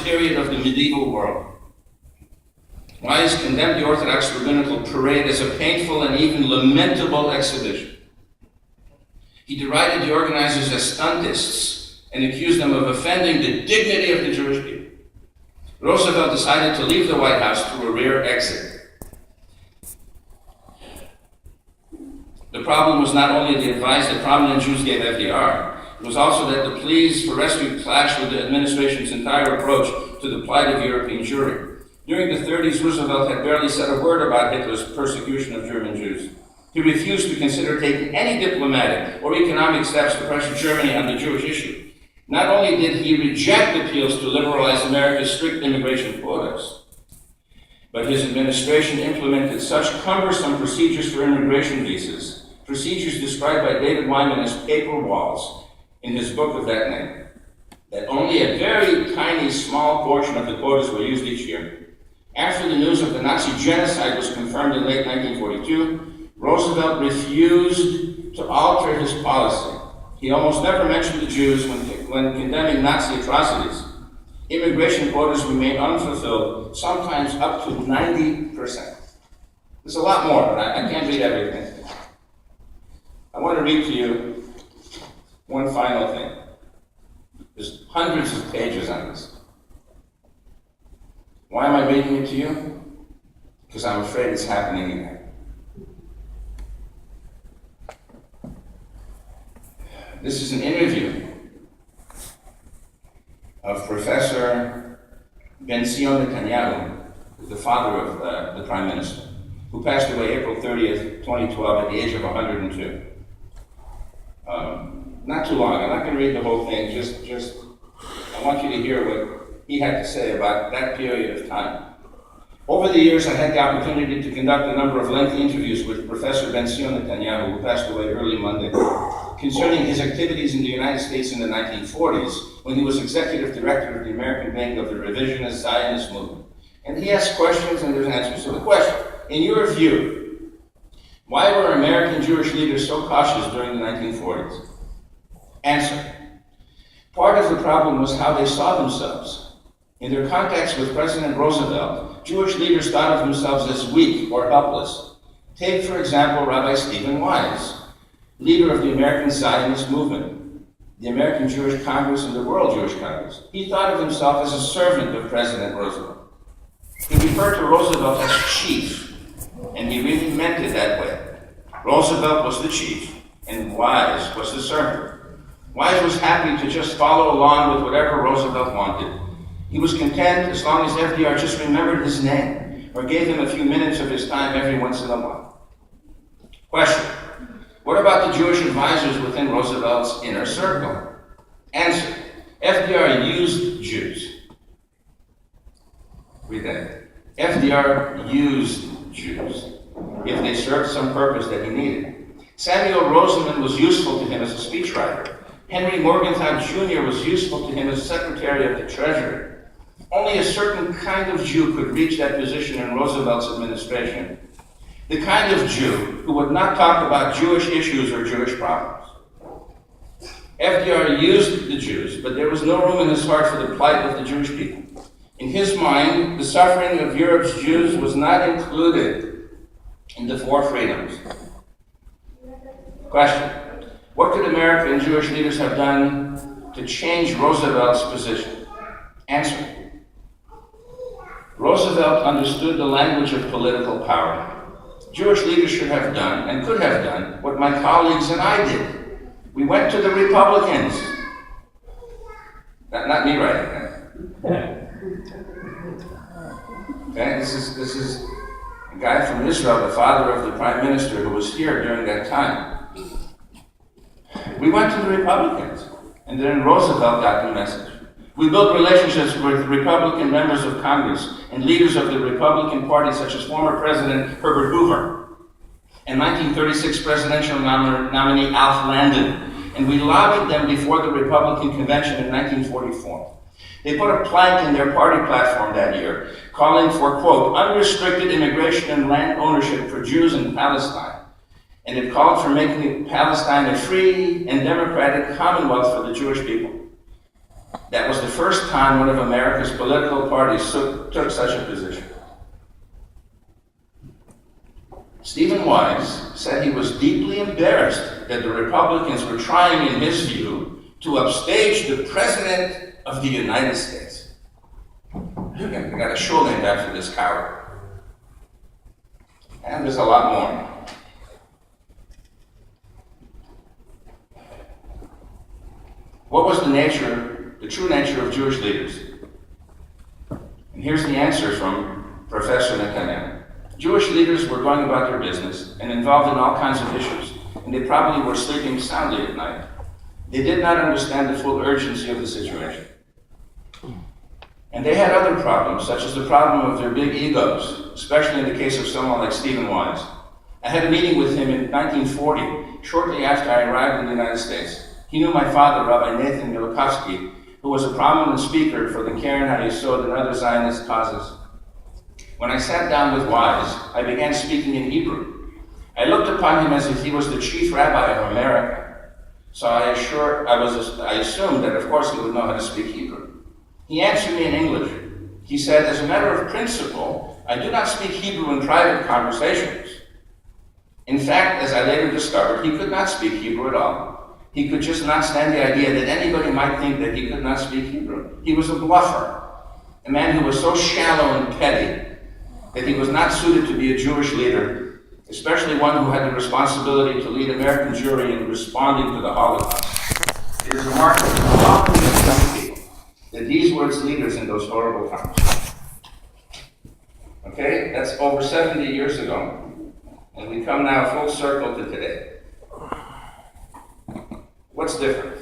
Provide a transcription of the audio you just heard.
period of the medieval world. Wise condemned the Orthodox rabbinical parade as a painful and even lamentable exhibition. He derided the organizers as stuntists and accused them of offending the dignity of the Jewish people. Roosevelt decided to leave the White House through a rear exit. The problem was not only the advice that prominent Jews gave FDR, it was also that the pleas for rescue clashed with the administration's entire approach to the plight of European Jewry. During the 30s, Roosevelt had barely said a word about Hitler's persecution of German Jews. He refused to consider taking any diplomatic or economic steps to pressure Germany on the Jewish issue. Not only did he reject appeals to liberalize America's strict immigration quotas, but his administration implemented such cumbersome procedures for immigration visas, procedures described by David Wyman as paper walls in his book of that name, that only a very tiny, small portion of the quotas were used each year. After the news of the Nazi genocide was confirmed in late 1942, Roosevelt refused to alter his policy. He almost never mentioned the Jews when condemning Nazi atrocities. Immigration quotas remain unfulfilled, sometimes up to 90%. There's a lot more, but I can't read everything. I want to read to you one final thing. There's hundreds of pages on this. Why am I reading it to you? Because I'm afraid it's happening again. This is an interview of Professor State.netanyahu, the father of the Prime Minister, who passed away April 30th, 2012 at the age of 102. Not too long. I'm not going to read the whole thing. Just I want you to hear what he had to say about that period of time. Over the years, I had the opportunity to conduct a number of lengthy interviews with Professor State.netanyahu, who passed away early Monday, concerning his activities in the United States in the 1940s, when he was executive director of the American wing of the revisionist Zionist movement. And he asked questions, and there's answers to the question. In your view, why were American Jewish leaders so cautious during the 1940s? Answer. Part of the problem was how they saw themselves. In their contacts with President Roosevelt, Jewish leaders thought of themselves as weak or helpless. Take, for example, Rabbi Stephen Wise, leader of the American Zionist movement, the American Jewish Congress, and the World Jewish Congress. He thought of himself as a servant of President Roosevelt. He referred to Roosevelt as chief, and he really meant it that way. Roosevelt was the chief, and Wise was the servant. Wise was happy to just follow along with whatever Roosevelt wanted. He was content as long as FDR just remembered his name or gave him a few minutes of his time every once in a while. Question. What about the Jewish advisors within Roosevelt's inner circle? Answer. FDR used Jews. Read that. FDR used Jews if they served some purpose that he needed. Samuel Rosenman was useful to him as a speechwriter. Henry Morgenthau Jr. was useful to him as Secretary of the Treasury. Only a certain kind of Jew could reach that position in Roosevelt's administration. The kind of Jew who would not talk about Jewish issues or Jewish problems. FDR used the Jews, but there was no room in his heart for the plight of the Jewish people. In his mind, the suffering of Europe's Jews was not included in the four freedoms. Question. What could American Jewish leaders have done to change Roosevelt's position? Answer. Roosevelt understood the language of political power. Jewish leaders should have done, and could have done, what my colleagues and I did. We went to the Republicans. Not me writing that. Okay, this is a guy from Israel, the father of the Prime Minister, who was here during that time. We went to the Republicans, and then Roosevelt got the message. We built relationships with Republican members of Congress and leaders of the Republican Party, such as former President Herbert Hoover and 1936 presidential nominee Alf Landon, and we lobbied them before the Republican convention in 1944. They put a plank in their party platform that year, calling for, quote, unrestricted immigration and land ownership for Jews in Palestine. And it called for making Palestine a free and democratic commonwealth for the Jewish people. That was the first time one of America's political parties took such a position. Stephen Wise said he was deeply embarrassed that the Republicans were trying, in his view, to upstage the President of the United States. I got a show named after this coward. And there's a lot more. What was the true nature of Jewish leaders? And here's the answer from Professor Netanyahu. Jewish leaders were going about their business and involved in all kinds of issues, and they probably were sleeping soundly at night. They did not understand the full urgency of the situation. And they had other problems, such as the problem of their big egos, especially in the case of someone like Stephen Wise. I had a meeting with him in 1940, shortly after I arrived in the United States. He knew my father, Rabbi Nathan Milokovsky, who was a prominent speaker for the Keren HaYesod and other Zionist causes. When I sat down with Wise, I began speaking in Hebrew. I looked upon him as if he was the chief rabbi of America. So I assumed that, of course, he would know how to speak Hebrew. He answered me in English. He said, as a matter of principle, I do not speak Hebrew in private conversations. In fact, as I later discovered, he could not speak Hebrew at all. He could just not stand the idea that anybody might think that he could not speak Hebrew. He was a bluffer, a man who was so shallow and petty that he was not suited to be a Jewish leader, especially one who had the responsibility to lead American Jewry in responding to the Holocaust. It is remarkable how often we tell people that these were its leaders in those horrible times. Okay, that's over 70 years ago, and we come now full circle to today. What's different?